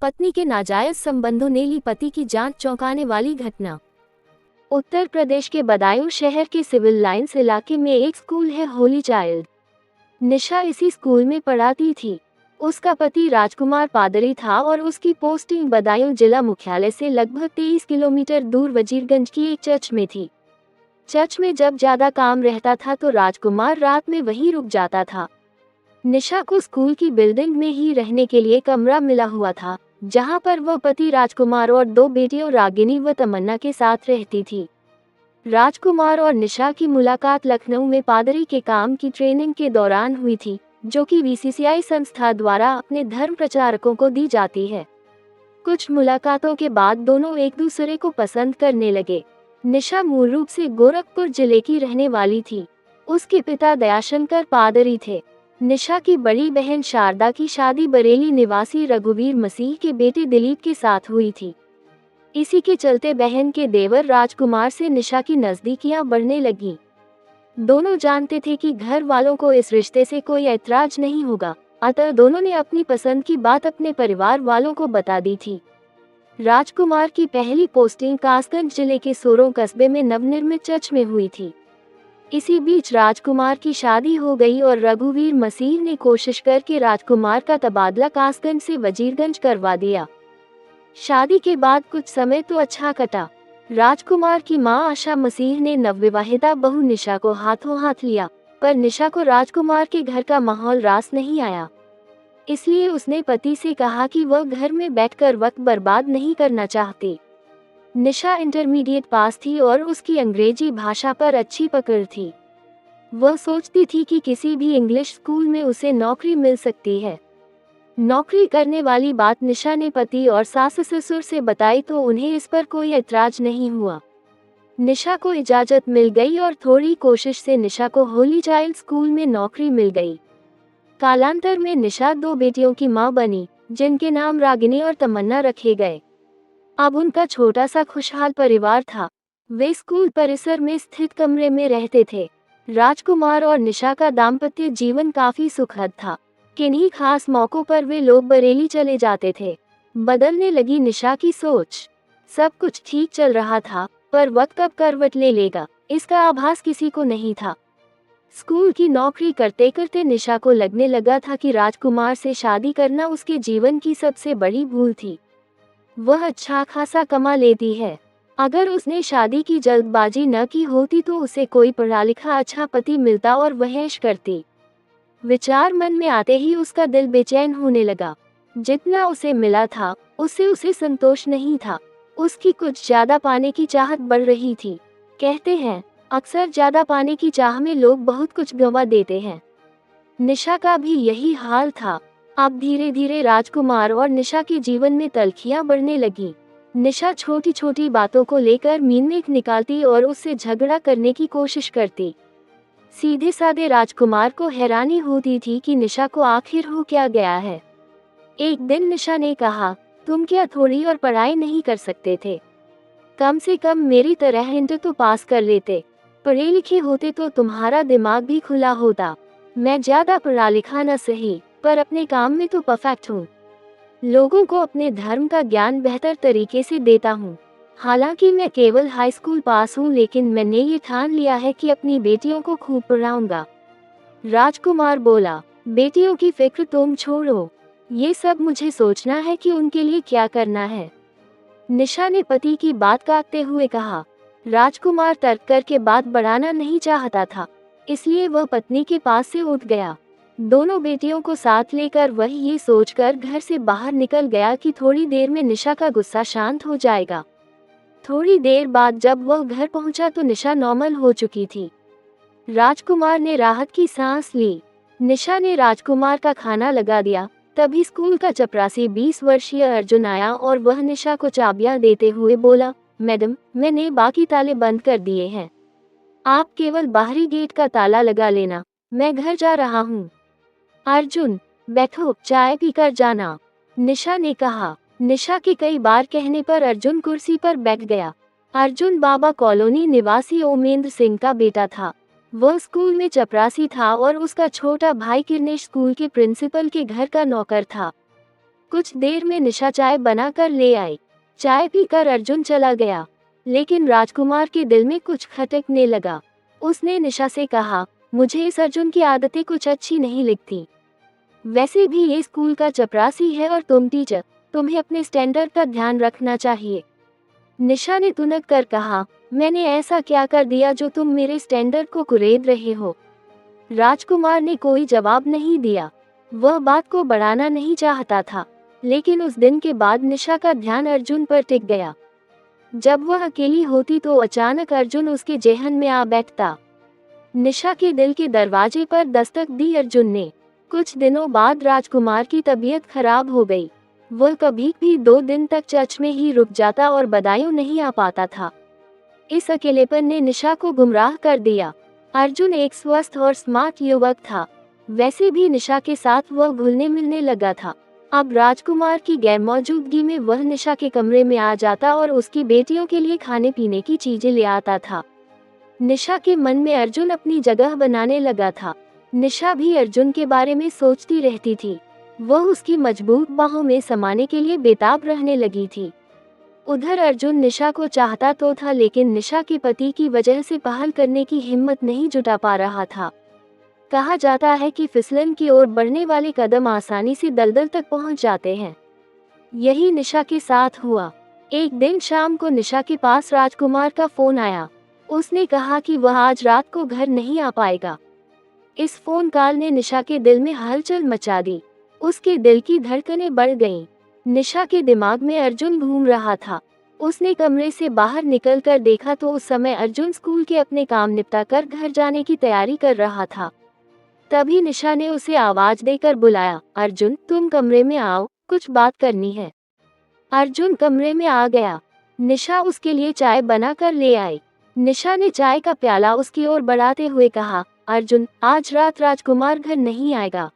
पत्नी के नाजायज संबंधों ने ली पति की जान, चौंकाने वाली घटना। उत्तर प्रदेश के बदायूं शहर के सिविल लाइंस इलाके में एक स्कूल है, होली चाइल्ड। निशा इसी स्कूल में पढ़ाती थी। उसका पति राजकुमार पादरी था और उसकी पोस्टिंग बदायूं जिला मुख्यालय से लगभग 23 किलोमीटर दूर वजीरगंज की एक चर्च में थी। चर्च में जब ज्यादा काम रहता था तो राजकुमार रात में वहीं रुक जाता था। निशा को स्कूल की बिल्डिंग में ही रहने के लिए कमरा मिला हुआ था, जहां पर वह पति राजकुमार और 2 बेटियों रागिनी व तमन्ना के साथ रहती थी। राजकुमार और निशा की मुलाकात लखनऊ में पादरी के काम की ट्रेनिंग के दौरान हुई थी, जो कि वीसीसीआई संस्था द्वारा अपने धर्म प्रचारकों को दी जाती है। कुछ मुलाकातों के बाद दोनों एक दूसरे को पसंद करने लगे। निशा मूल रूप से गोरखपुर जिले की रहने वाली थी। उसके पिता दयाशंकर पादरी थे। निशा की बड़ी बहन शारदा की शादी बरेली निवासी रघुवीर मसीह के बेटे दिलीप के साथ हुई थी। इसी के चलते बहन के देवर राजकुमार से निशा की नजदीकियां बढ़ने लगी। दोनों जानते थे कि घर वालों को इस रिश्ते से कोई ऐतराज नहीं होगा, अतः दोनों ने अपनी पसंद की बात अपने परिवार वालों को बता दी थी। राजकुमार की पहली पोस्टिंग कासगंज जिले के सोरों कस्बे में नवनिर्मित चर्च में हुई थी। इसी बीच राजकुमार की शादी हो गई और रघुवीर मसीह ने कोशिश करके राजकुमार का तबादला कासगंज से वजीरगंज करवा दिया। शादी के बाद कुछ समय तो अच्छा कटा। राजकुमार की मां आशा मसीह ने नवविवाहिता बहू निशा को हाथों हाथ लिया, पर निशा को राजकुमार के घर का माहौल रास नहीं आया। इसलिए उसने पति से कहा कि वह घर में बैठकर वक्त बर्बाद नहीं करना चाहती। निशा इंटरमीडिएट पास थी और उसकी अंग्रेजी भाषा पर अच्छी पकड़ थी। वह सोचती थी कि किसी भी इंग्लिश स्कूल में उसे नौकरी मिल सकती है। नौकरी करने वाली बात निशा ने पति और सास ससुर से बताई तो उन्हें इस पर कोई ऐतराज नहीं हुआ। निशा को इजाजत मिल गई और थोड़ी कोशिश से निशा को होली चाइल्ड स्कूल में नौकरी मिल गई। कालांतर में निशा 2 बेटियों की मां बनी, जिनके नाम रागिनी और तमन्ना रखे गए। अब उनका छोटा सा खुशहाल परिवार था। वे स्कूल परिसर में स्थित कमरे में रहते थे। राजकुमार और निशा का दाम्पत्य जीवन काफी सुखद था। किन्हीं खास मौकों पर वे लोग बरेली चले जाते थे। बदलने लगी निशा की सोच। सब कुछ ठीक चल रहा था, पर वक्त कब करवट ले लेगा, इसका आभास किसी को नहीं था। स्कूल की नौकरी करते करते निशा को लगने लगा था कि राजकुमार से शादी करना उसके जीवन की सबसे बड़ी भूल थी। वह अच्छा खासा कमा लेती है। अगर उसने शादी की जल्दबाजी न की होती तो उसे कोई पढ़ा लिखा अच्छा पति मिलता और वह ऐश करती। विचार मन में आते ही उसका दिल बेचैन होने लगा। जितना उसे मिला था, उससे उसे संतोष नहीं था। उसकी कुछ ज्यादा पाने की चाहत बढ़ रही थी। कहते हैं, अक्सर ज्यादा पाने की चाह में लोग बहुत कुछ गंवा देते हैं। निशा का भी यही हाल था। अब धीरे धीरे राजकुमार और निशा के जीवन में तल्खियां बढ़ने लगी। निशा छोटी छोटी बातों को लेकर मीनमेट निकालती और उससे झगड़ा करने की कोशिश करती। सीधे साधे राजकुमार को हैरानी होती थी कि निशा को आखिर हो क्या गया है। एक दिन निशा ने कहा, तुम क्या थोड़ी और पढ़ाई नहीं कर सकते थे? कम से कम मेरी तरह इंटर तो पास कर लेते। पढ़े लिखे होते तो तुम्हारा दिमाग भी खुला होता। मैं ज्यादा पढ़ा लिखा न सही, पर अपने काम में तो परफेक्ट हूँ। लोगों को अपने धर्म का ज्ञान बेहतर तरीके से देता हूँ। हालांकि मैं केवल हाई स्कूल पास हूँ, लेकिन मैंने ये ठान लिया है कि अपनी बेटियों को खूब पढ़ाऊंगा। राजकुमार बोला, बेटियों की फिक्र तुम छोड़ो, ये सब मुझे सोचना है कि उनके लिए क्या करना है। निशा ने पति की बात काटते हुए कहा। राजकुमार तर्क करके बात बढ़ाना नहीं चाहता था, इसलिए वह पत्नी के पास से उठ गया। दोनों बेटियों को साथ लेकर वह ये सोचकर घर से बाहर निकल गया कि थोड़ी देर में निशा का गुस्सा शांत हो जाएगा। थोड़ी देर बाद जब वह घर पहुंचा तो निशा नॉर्मल हो चुकी थी। राजकुमार ने राहत की सांस ली। निशा ने राजकुमार का खाना लगा दिया। तभी स्कूल का चपरासी 20 वर्षीय अर्जुन आया और वह निशा को चाबियां देते हुए बोला, मैडम, मैंने बाकी ताले बंद कर दिए हैं। आप केवल बाहरी गेट का ताला लगा लेना, मैं घर जा रहा हूँ। अर्जुन, बैठो, चाय पीकर जाना, निशा ने कहा। निशा के कई बार कहने पर अर्जुन कुर्सी पर बैठ गया। अर्जुन बाबा कॉलोनी निवासी ओमेंद्र सिंह का बेटा था। वह स्कूल में चपरासी था और उसका छोटा भाई किरनेश स्कूल के प्रिंसिपल के घर का नौकर था। कुछ देर में निशा चाय बनाकर ले आई। चाय पीकर अर्जुन चला गया, लेकिन राजकुमार के दिल में कुछ खटकने लगा। उसने निशा से कहा, मुझे इस अर्जुन की आदतें कुछ अच्छी नहीं लगती। वैसे भी ये स्कूल का चपरासी है और तुम टीचर, तुम्हें अपने स्टैंडर्ड का ध्यान रखना चाहिए। निशा ने तुनक कर कहा, मैंने ऐसा क्या कर दिया जो तुम मेरे स्टैंडर्ड को कुरेद रहे हो? राजकुमार ने कोई जवाब नहीं दिया। वह बात को बढ़ाना नहीं चाहता था, लेकिन उस दिन के बाद निशा का ध्यान अर्जुन पर टिक गया। जब वह अकेली होती तो अचानक अर्जुन उसके जेहन में आ बैठता। निशा के दिल के दरवाजे पर दस्तक दी अर्जुन ने। कुछ दिनों बाद राजकुमार की तबीयत खराब हो गई। वह कभी भी 2 दिन तक चर्च में ही रुक जाता और बदायूं नहीं आ पाता था। इस अकेलेपन ने निशा को गुमराह कर दिया। अर्जुन एक स्वस्थ और स्मार्ट युवक था। वैसे भी निशा के साथ वह घुलने मिलने लगा था। अब राजकुमार की गैरमौजूदगी में वह निशा के कमरे में आ जाता और उसकी बेटियों के लिए खाने पीने की चीजें ले आता था। निशा के मन में अर्जुन अपनी जगह बनाने लगा था। निशा भी अर्जुन के बारे में सोचती रहती थी। वह उसकी मजबूत बाहों में समाने के लिए बेताब रहने लगी थी। उधर अर्जुन निशा को चाहता तो था, लेकिन निशा के पति की वजह से पहल करने की हिम्मत नहीं जुटा पा रहा था। कहा जाता है कि फिसलन की ओर बढ़ने वाले कदम आसानी से दलदल तक पहुंच जाते हैं। यही निशा के साथ हुआ। एक दिन शाम को निशा के पास राजकुमार का फोन आया। उसने कहा कि वह आज रात को घर नहीं आ पाएगा। इस फोन कॉल ने निशा के दिल में हलचल मचा दी। उसके दिल की धड़कनें बढ़ गईं। निशा के दिमाग में अर्जुन घूम रहा था। उसने कमरे से बाहर निकलकर देखा तो उस समय अर्जुन स्कूल के अपने काम निपटाकर घर जाने की तैयारी कर रहा था। तभी निशा ने उसे आवाज देकर बुलाया, अर्जुन तुम कमरे में आओ, कुछ बात करनी है। अर्जुन कमरे में आ गया। निशा उसके लिए चाय बनाकर ले आई। निशा ने चाय का प्याला उसकी ओर बढ़ाते हुए कहा, अर्जुन आज रात राजकुमार घर नहीं आएगा।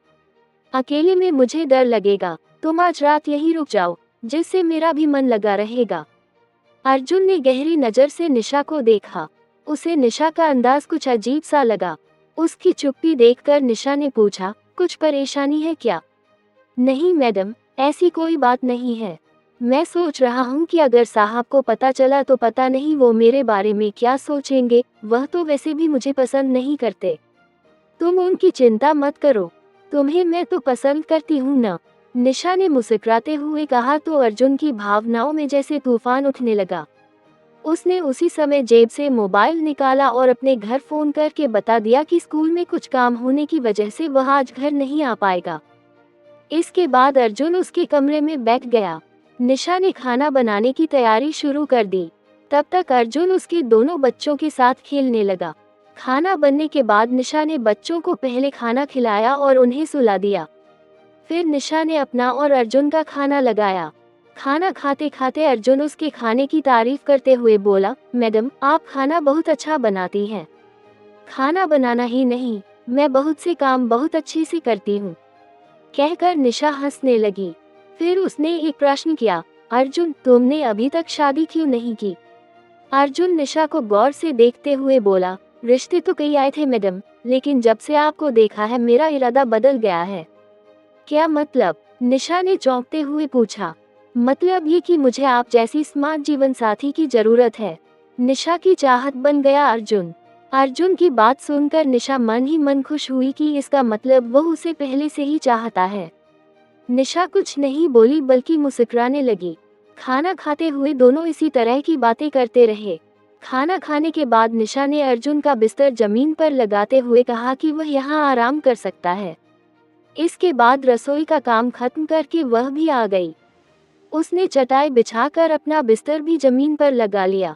अकेले में मुझे डर लगेगा। तुम आज रात यहीं रुक जाओ, जिससे मेरा भी मन लगा रहेगा। अर्जुन ने गहरी नजर से निशा को देखा। उसे निशा का अंदाज कुछ अजीब सा लगा। उसकी चुप्पी देखकर निशा ने पूछा, कुछ परेशानी है क्या? नहीं मैडम, ऐसी कोई बात नहीं है। मैं सोच रहा हूँ कि अगर साहब को पता चला तो पता नहीं वो मेरे बारे में क्या सोचेंगे। वह तो वैसे भी मुझे पसंद नहीं करते। तुम उनकी चिंता मत करो, तुम्हें मैं तो पसंद करती हूँ ना। निशा ने मुस्कुराते हुए कहा तो अर्जुन की भावनाओं में जैसे तूफान उठने लगा। उसने उसी समय जेब से मोबाइल निकाला और अपने घर फोन करके बता दिया कि स्कूल में कुछ काम होने की वजह से वह आज घर नहीं आ पाएगा। इसके बाद अर्जुन उसके कमरे में बैठ गया। निशा ने खाना बनाने की तैयारी शुरू कर दी। तब तक अर्जुन उसके दोनों बच्चों के साथ खेलने लगा। खाना बनने के बाद निशा ने बच्चों को पहले खाना खिलाया और उन्हें सुला दिया। फिर निशा ने अपना और अर्जुन का खाना लगाया। खाना खाते खाते अर्जुन उसके खाने की तारीफ करते हुए बोला, मैडम आप खाना बहुत अच्छा बनाती हैं। खाना बनाना ही नहीं, मैं बहुत से काम बहुत अच्छे से करती हूँ, कहकर निशा हंसने लगी। फिर उसने एक प्रश्न किया, अर्जुन तुमने अभी तक शादी क्यों नहीं की? अर्जुन निशा को गौर से देखते हुए बोला, रिश्ते तो कई आए थे मैडम, लेकिन जब से आपको देखा है मेरा इरादा बदल गया है। क्या मतलब? निशा ने चौंकते हुए पूछा। मतलब ये कि मुझे आप जैसी स्मार्ट जीवन साथी की जरूरत है। निशा की चाहत बन गया अर्जुन। अर्जुन की बात सुनकर निशा मन ही मन खुश हुई कि इसका मतलब वह उसे पहले से ही चाहता है। निशा कुछ नहीं बोली बल्कि मुस्कुराने लगी। खाना खाते हुए दोनों इसी तरह की बातें करते रहे। खाना खाने के बाद निशा ने अर्जुन का बिस्तर जमीन पर लगाते हुए कहा कि वह यहाँ आराम कर सकता है। इसके बाद रसोई का काम खत्म करके वह भी आ गई। उसने चटाई बिछाकर अपना बिस्तर भी जमीन पर लगा लिया।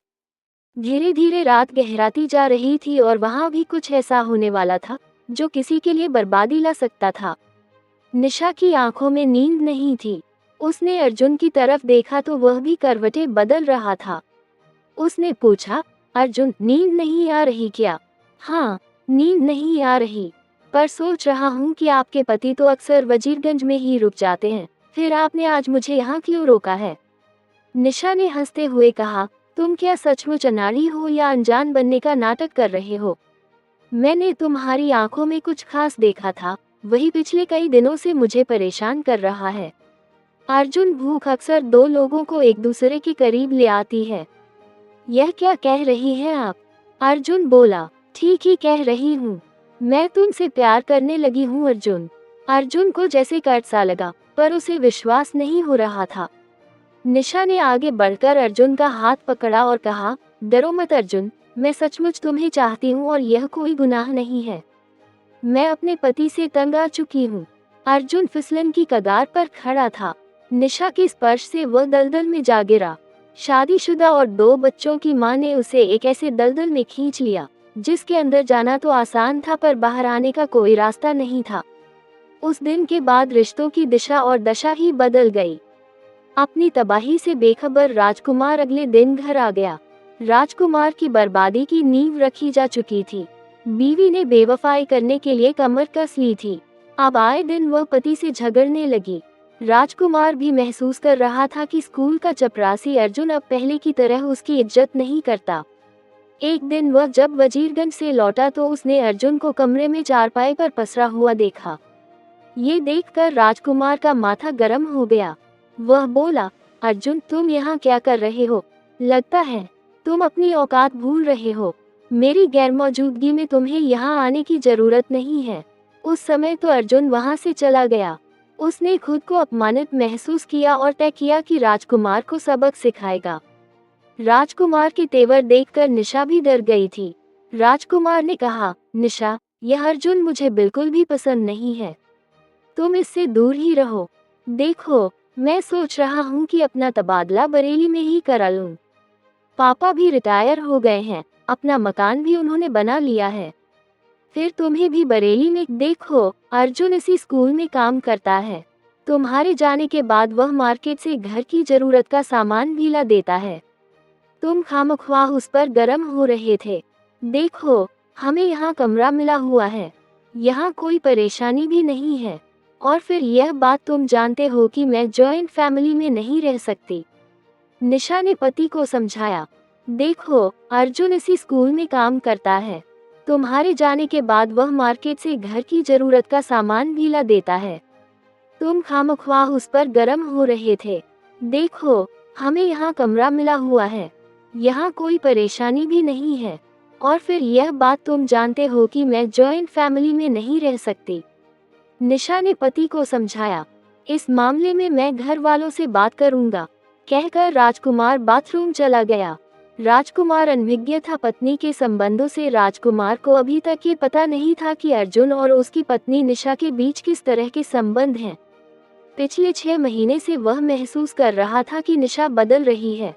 धीरे धीरे रात गहराती जा रही थी और वहां भी कुछ ऐसा होने वाला था जो किसी के लिए बर्बादी ला सकता था। निशा की आंखों में नींद नहीं थी। उसने अर्जुन की तरफ देखा तो वह भी करवटें बदल रहा था। उसने पूछा, अर्जुन नींद नहीं आ रही क्या? हाँ, नींद नहीं आ रही, पर सोच रहा हूँ कि आपके पति तो अक्सर वजीरगंज में ही रुक जाते हैं, फिर आपने आज मुझे यहाँ क्यों रोका है? निशा ने हंसते हुए कहा, तुम क्या सचमुच अनाड़ी हो या अनजान बनने का नाटक कर रहे हो? मैंने तुम्हारी आंखों में कुछ खास देखा था, वही पिछले कई दिनों से मुझे परेशान कर रहा है। अर्जुन, भूख अक्सर दो लोगों को एक दूसरे के करीब ले आती है। यह क्या कह रही हैं आप? अर्जुन बोला, ठीक ही कह रही हूँ। मैं तुमसे प्यार करने लगी हूँ अर्जुन। अर्जुन को जैसे कट सा लगा, पर उसे विश्वास नहीं हो रहा था। निशा ने आगे बढ़कर अर्जुन का हाथ पकड़ा और कहा, डरो मत अर्जुन, मैं सचमुच तुम्हें चाहती हूँ और यह कोई गुनाह नहीं है। मैं अपने पति से तंग आ चुकी हूँ। अर्जुन फिसलन की कगार पर खड़ा था। निशा के स्पर्श से वह दलदल में जा गिरा। शादीशुदा और 2 बच्चों की मां ने उसे एक ऐसे दलदल में खींच लिया, जिसके अंदर जाना तो आसान था पर बाहर आने का कोई रास्ता नहीं था। उस दिन के बाद रिश्तों की दिशा और दशा ही बदल गई। अपनी तबाही से बेखबर राजकुमार अगले दिन घर आ गया। राजकुमार की बर्बादी की नींव रखी जा चुकी थी। बीवी ने बेवफाई करने के लिए कमर कस ली थी। अब आए दिन वह पति से झगड़ने लगी। राजकुमार भी महसूस कर रहा था कि स्कूल का चपरासी अर्जुन अब पहले की तरह उसकी इज्जत नहीं करता। एक दिन वह जब वजीरगंज से लौटा तो उसने अर्जुन को कमरे में चारपाई पर पसरा हुआ देखा। ये देखकर राजकुमार का माथा गर्म हो गया। वह बोला, अर्जुन, तुम यहाँ क्या कर रहे हो? लगता है तुम अपनी औकात भूल रहे हो। मेरी गैरमौजूदगी में तुम्हें यहाँ आने की जरूरत नहीं है। उस समय तो अर्जुन वहाँ से चला गया। उसने खुद को अपमानित महसूस किया और तय किया कि राजकुमार को सबक सिखाएगा। राजकुमार के तेवर देखकर निशा भी डर गई थी। राजकुमार ने कहा, निशा, यह अर्जुन मुझे बिल्कुल भी पसंद नहीं है। तुम इससे दूर ही रहो। देखो, मैं सोच रहा हूँ कि अपना तबादला बरेली में ही करा लूँ। पापा भी रिटायर हो गए हैं, अपना मकान भी उन्होंने बना लिया है। फिर तुम्हें भी बरेली में देखो, अर्जुन इसी स्कूल में काम करता है। तुम्हारे जाने के बाद वह मार्केट से घर की जरूरत का सामान भी ला देता है। तुम खामख्वाह उस पर गर्म हो रहे थे। देखो, हमें यहाँ कमरा मिला हुआ है, यहाँ कोई परेशानी भी नहीं है। और फिर यह बात तुम जानते हो कि मैं जॉइंट फैमिली में नहीं रह सकती। निशा ने पति को समझाया, देखो, अर्जुन इसी स्कूल में काम करता है। तुम्हारे जाने के बाद वह मार्केट से घर की जरूरत का सामान भी ला देता है। तुम खामख्वाह उस पर गर्म हो रहे थे। देखो, हमें यहाँ कमरा मिला हुआ है, यहाँ कोई परेशानी भी नहीं है। और फिर यह बात तुम जानते हो कि मैं जॉइंट फैमिली में नहीं रह सकती। निशा ने पति को समझाया, इस मामले में मैं घर वालों से बात करूंगा, कहकर राजकुमार बाथरूम चला गया। राजकुमार अनभिज्ञ था पत्नी के संबंधों से। राजकुमार को अभी तक ये पता नहीं था कि अर्जुन और उसकी पत्नी निशा के बीच किस तरह के संबंध हैं। पिछले 6 महीने से वह महसूस कर रहा था कि निशा बदल रही है।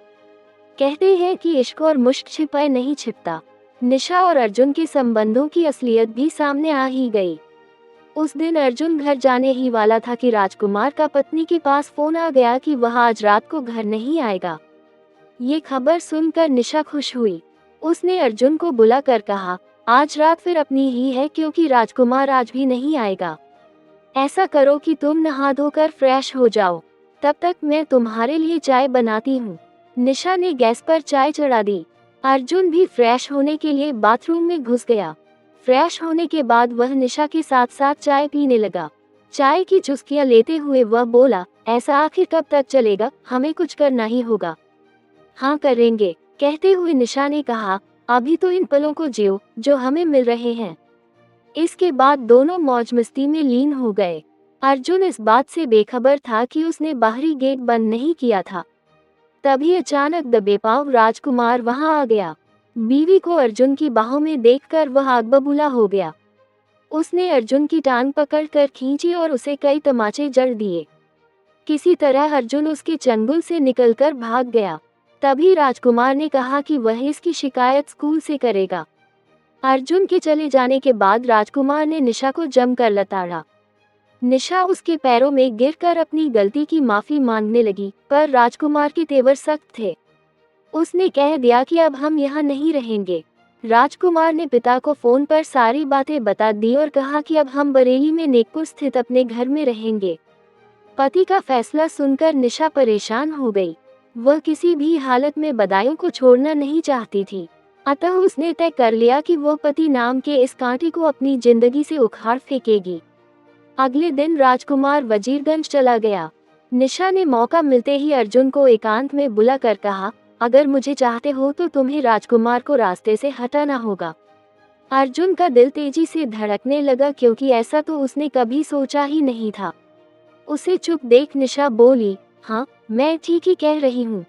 कहते हैं कि इश्क और मुश्क छिपाए नहीं छिपता। निशा और अर्जुन के संबंधों की असलियत भी सामने आ ही गई। उस दिन अर्जुन घर जाने ही वाला था कि राजकुमार का पत्नी के पास फोन आ गया कि वह आज रात को घर नहीं आएगा। ये खबर सुनकर निशा खुश हुई। उसने अर्जुन को बुलाकर कहा, आज रात फिर अपनी ही है क्योंकि राजकुमार आज भी नहीं आएगा। ऐसा करो कि तुम नहा धोकर फ्रेश हो जाओ, तब तक मैं तुम्हारे लिए चाय बनाती हूँ। निशा ने गैस पर चाय चढ़ा दी। अर्जुन भी फ्रेश होने के लिए बाथरूम में घुस गया। फ्रेश होने के बाद वह निशा के साथ साथ चाय पीने लगा। चाय की चुस्कियां लेते हुए वह बोला, ऐसा आखिर कब तक चलेगा? हमें कुछ करना ही होगा। हाँ करेंगे, कहते हुए निशा ने कहा, अभी तो इन पलों को जियो जो हमें मिल रहे हैं। इसके बाद दोनों मौज मस्ती में लीन हो गए। अर्जुन इस बात से बेखबर था कि उसने बाहरी गेट बंद नहीं किया था। तभी अचानक दबे पांव राजकुमार वहां आ गया। बीवी को अर्जुन की बाहों में देखकर वह आग बबूला हो गया। उसने अर्जुन की टांग पकड़कर खींची और उसे कई तमाचे जड़ दिए। किसी तरह अर्जुन उसके चंगुल से निकलकर भाग गया। तभी राजकुमार ने कहा कि वह इसकी शिकायत स्कूल से करेगा। अर्जुन के चले जाने के बाद राजकुमार ने निशा को जमकर लताड़ा। निशा उसके पैरों में गिरकर अपनी गलती की माफी मांगने लगी, पर राजकुमार के तेवर सख्त थे। उसने कह दिया कि अब हम यहाँ नहीं रहेंगे। राजकुमार ने पिता को फोन पर सारी बातें बता दी और कहा कि अब हम बरेली में नेकपुर स्थित अपने घर में रहेंगे। पति का फैसला सुनकर निशा परेशान हो गई। वह किसी भी हालत में बदायूं को छोड़ना नहीं चाहती थी। अतः उसने तय कर लिया कि वो पति नाम के इस कांटे को अपनी जिंदगी से उखाड़ फेंकेगी। अगले दिन राजकुमार वजीरगंज चला गया। निशा ने मौका मिलते ही अर्जुन को एकांत में बुलाकर कहा, अगर मुझे चाहते हो तो तुम्हें राजकुमार को रास्ते से हटाना होगा। अर्जुन का दिल तेजी से धड़कने लगा क्योंकि ऐसा तो उसने कभी सोचा ही नहीं था। उसे चुप देख निशा बोली, हाँ, मैं ठीक ही कह रही हूँ।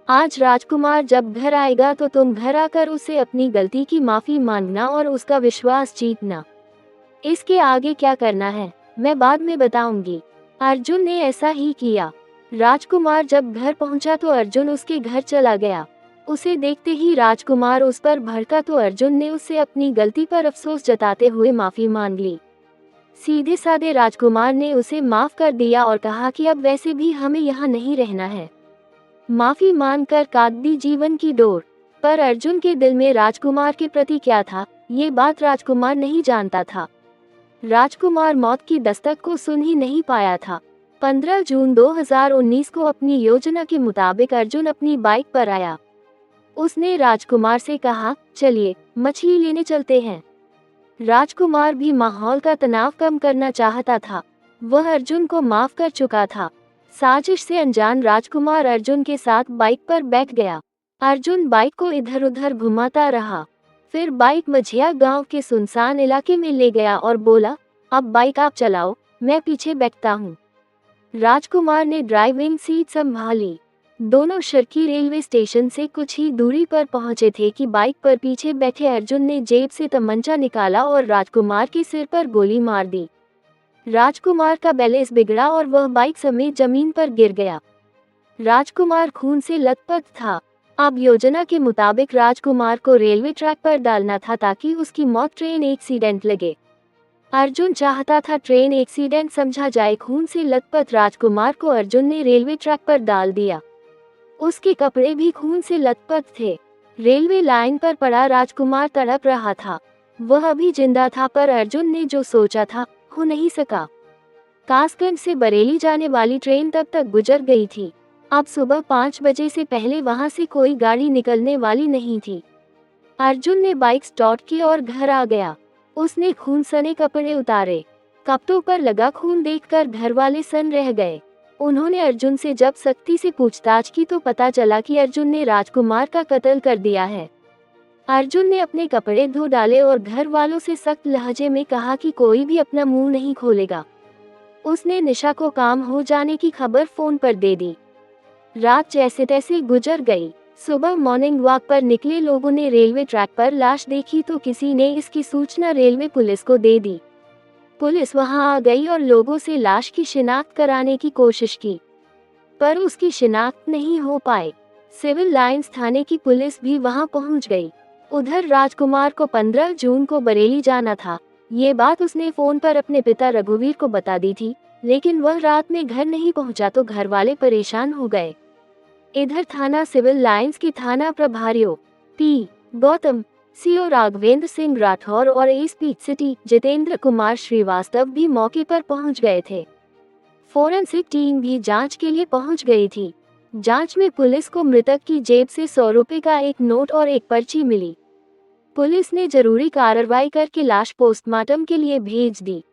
आज राजकुमार जब घर आएगा तो तुम घर आकर उसे अपनी गलती की माफी मांगना और उसका विश्वास जीतना। इसके आगे क्या करना है मैं बाद में बताऊंगी। अर्जुन ने ऐसा ही किया। राजकुमार जब घर पहुंचा तो अर्जुन उसके घर चला गया। उसे देखते ही राजकुमार उस पर भड़का तो अर्जुन ने उससे अपनी गलती पर अफसोस जताते हुए माफी मांग ली। सीधे साधे राजकुमार ने उसे माफ कर दिया और कहा कि अब वैसे भी हमें यहाँ नहीं रहना है। माफी मांगकर काट दी जीवन की डोर। पर अर्जुन के दिल में राजकुमार के प्रति क्या था, ये बात राजकुमार नहीं जानता था। राजकुमार मौत की दस्तक को सुन ही नहीं पाया था। 15 जून 2019 को अपनी योजना के मुताबिक अर्जुन अपनी बाइक पर आया। उसने राजकुमार से कहा, चलिए मछली लेने चलते हैं। राजकुमार भी माहौल का तनाव कम करना चाहता था। वह अर्जुन को माफ कर चुका था। साजिश से अनजान राजकुमार अर्जुन के साथ बाइक पर बैठ गया। अर्जुन बाइक को इधर उधर घुमाता रहा। फिर बाइक मझिया गांव के सुनसान इलाके में ले गया और बोला, अब बाइक आप चलाओ, मैं पीछे बैठता हूँ। राजकुमार ने ड्राइविंग सीट संभाली। दोनों शर्की रेलवे स्टेशन से कुछ ही दूरी पर पहुंचे थे कि बाइक पर पीछे बैठे अर्जुन ने जेब से तमंचा निकाला और राजकुमार के सिर पर गोली मार दी। राजकुमार का बैलेंस बिगड़ा और वह बाइक समेत जमीन पर गिर गया। राजकुमार खून से लथपथ था। अब योजना के मुताबिक राजकुमार को रेलवे ट्रैक पर डालना था ताकि उसकी मौत ट्रेन एक्सीडेंट लगे। अर्जुन चाहता था ट्रेन एक्सीडेंट समझा जाए। खून से लथपथ राजकुमार को अर्जुन ने रेलवे ट्रैक पर डाल दिया। उसके कपड़े भी खून से लथपथ थे। रेलवे लाइन पर पड़ा राजकुमार तड़प रहा था। वह अभी जिंदा था पर अर्जुन ने जो सोचा था हो नहीं सका। कासगंज से बरेली जाने वाली ट्रेन तब तक गुजर गई थी। अब सुबह 5 बजे से पहले वहां से कोई गाड़ी निकलने वाली नहीं थी। अर्जुन ने बाइक स्टार्ट की और घर आ गया। उसने खून सने कपड़े उतारे। कपड़ों पर लगा खून देखकर घर वाले सन रह गए। उन्होंने अर्जुन से जब सख्ती से पूछताछ की तो पता चला कि अर्जुन ने राजकुमार का कत्ल कर दिया है। अर्जुन ने अपने कपड़े धो डाले और घर वालों से सख्त लहजे में कहा कि कोई भी अपना मुंह नहीं खोलेगा। उसने निशा को काम हो जाने की खबर फोन पर दे दी। रात जैसे तैसे गुजर गई। सुबह मॉर्निंग वॉक पर निकले लोगों ने रेलवे ट्रैक पर लाश देखी तो किसी ने इसकी सूचना रेलवे पुलिस को दे दी। पुलिस वहां आ गई और लोगों से लाश की शिनाख्त कराने की कोशिश की, पर उसकी शिनाख्त नहीं हो पाई। सिविल लाइंस थाने की पुलिस भी वहां पहुंच गई। उधर राजकुमार को 15 जून को बरेली जाना था। ये बात उसने फोन पर अपने पिता रघुवीर को बता दी थी, लेकिन वह रात में घर नहीं पहुंचा तो घर वाले परेशान हो गए। इधर थाना सिविल लाइंस की थाना प्रभारियों पी गौतम, सीओ राघवेंद्र सिंह राठौर और एसपी सिटी जितेंद्र कुमार श्रीवास्तव भी मौके पर पहुंच गए थे। फोरेंसिक टीम भी जांच के लिए पहुंच गई थी। जांच में पुलिस को मृतक की जेब से 100 रुपए का एक नोट और एक पर्ची मिली। पुलिस ने जरूरी कार्रवाई करके लाश पोस्टमार्टम के लिए भेज दी।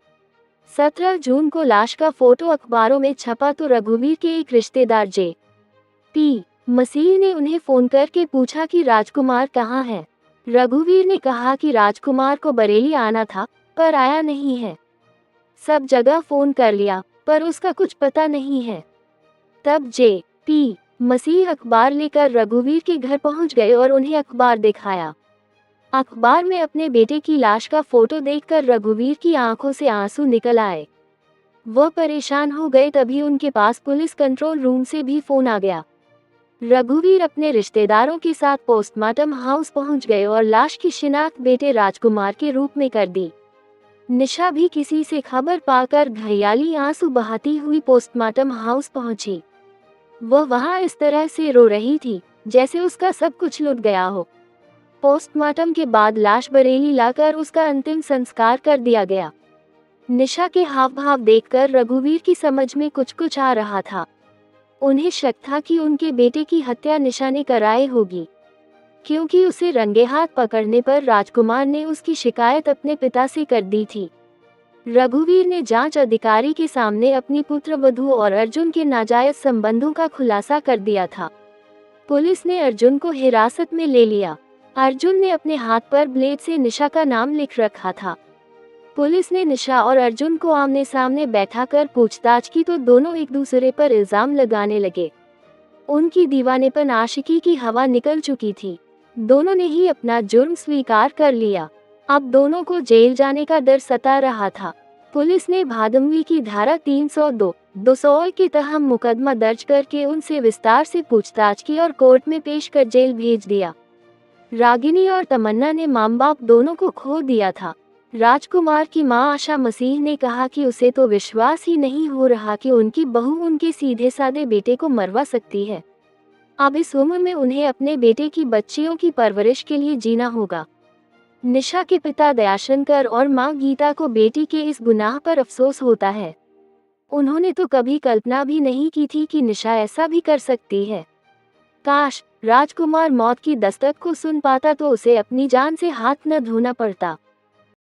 17 जून को लाश का फोटो अखबारों में छपा तो रघुवीर के एक रिश्तेदार जे.पी. मसीह ने उन्हें फोन करके पूछा कि राजकुमार कहाँ है। रघुवीर ने कहा कि राजकुमार को बरेली आना था पर आया नहीं है। सब जगह फोन कर लिया पर उसका कुछ पता नहीं है। तब जे.पी. मसीह अखबार लेकर रघुवीर के घर पहुंच गए और उन्हें अखबार दिखाया। अखबार में अपने बेटे की लाश का फोटो देखकर रघुवीर की आंखों से आंसू निकल आए। वह परेशान हो गए। तभी उनके पास पुलिस कंट्रोल रूम से भी फोन आ गया। रघुवीर अपने रिश्तेदारों के साथ पोस्टमार्टम हाउस पहुंच गए और लाश की शिनाख्त बेटे राजकुमार के रूप में कर दी। निशा भी किसी से खबर पाकर घड़ियाली आंसू बहाती हुई पोस्टमार्टम हाउस पहुंची। वह वहां इस तरह से रो रही थी जैसे उसका सब कुछ लुट गया हो। पोस्टमार्टम के बाद लाश बरेली लाकर उसका अंतिम संस्कार कर दिया गया। निशा के हाव भाव देखकर रघुवीर की समझ में कुछ आ रहा था। उन्हें शक था कि उनके बेटे की हत्या निशा ने कराई होगी, क्योंकि उसे रंगे हाथ पकड़ने पर राजकुमार ने उसकी शिकायत अपने पिता से कर दी थी। रघुवीर ने जांच अधिकारी के सामने अपनी पुत्रवधू और अर्जुन के नाजायज संबंधों का खुलासा कर दिया था। पुलिस ने अर्जुन को हिरासत में ले लिया। अर्जुन ने अपने हाथ पर ब्लेड से निशा का नाम लिख रखा था। पुलिस ने निशा और अर्जुन को आमने सामने बैठाकर पूछताछ की तो दोनों एक दूसरे पर इल्जाम लगाने लगे। उनकी दीवानेपन आशिकी की हवा निकल चुकी थी। दोनों ने ही अपना जुर्म स्वीकार कर लिया। अब दोनों को जेल जाने का डर सता रहा था। पुलिस ने भादमवी की धारा 302, 200 के तहत मुकदमा दर्ज करके उनसे विस्तार से पूछताछ की और कोर्ट में पेश कर जेल भेज दिया। रागिनी और तमन्ना ने माँ बाप दोनों को खो दिया था। राजकुमार की मां आशा मसीह ने कहा कि उसे तो विश्वास ही नहीं हो रहा कि उनकी बहू उनके सीधे साधे बेटे को मरवा सकती है। अब इस उम्र में उन्हें अपने बेटे की बच्चियों की परवरिश के लिए जीना होगा। निशा के पिता दयाशंकर और मां गीता को बेटी के इस गुनाह पर अफसोस होता है। उन्होंने तो कभी कल्पना भी नहीं की थी कि निशा ऐसा भी कर सकती है। काश राजकुमार मौत की दस्तक को सुन पाता तो उसे अपनी जान से हाथ न धोना पड़ता।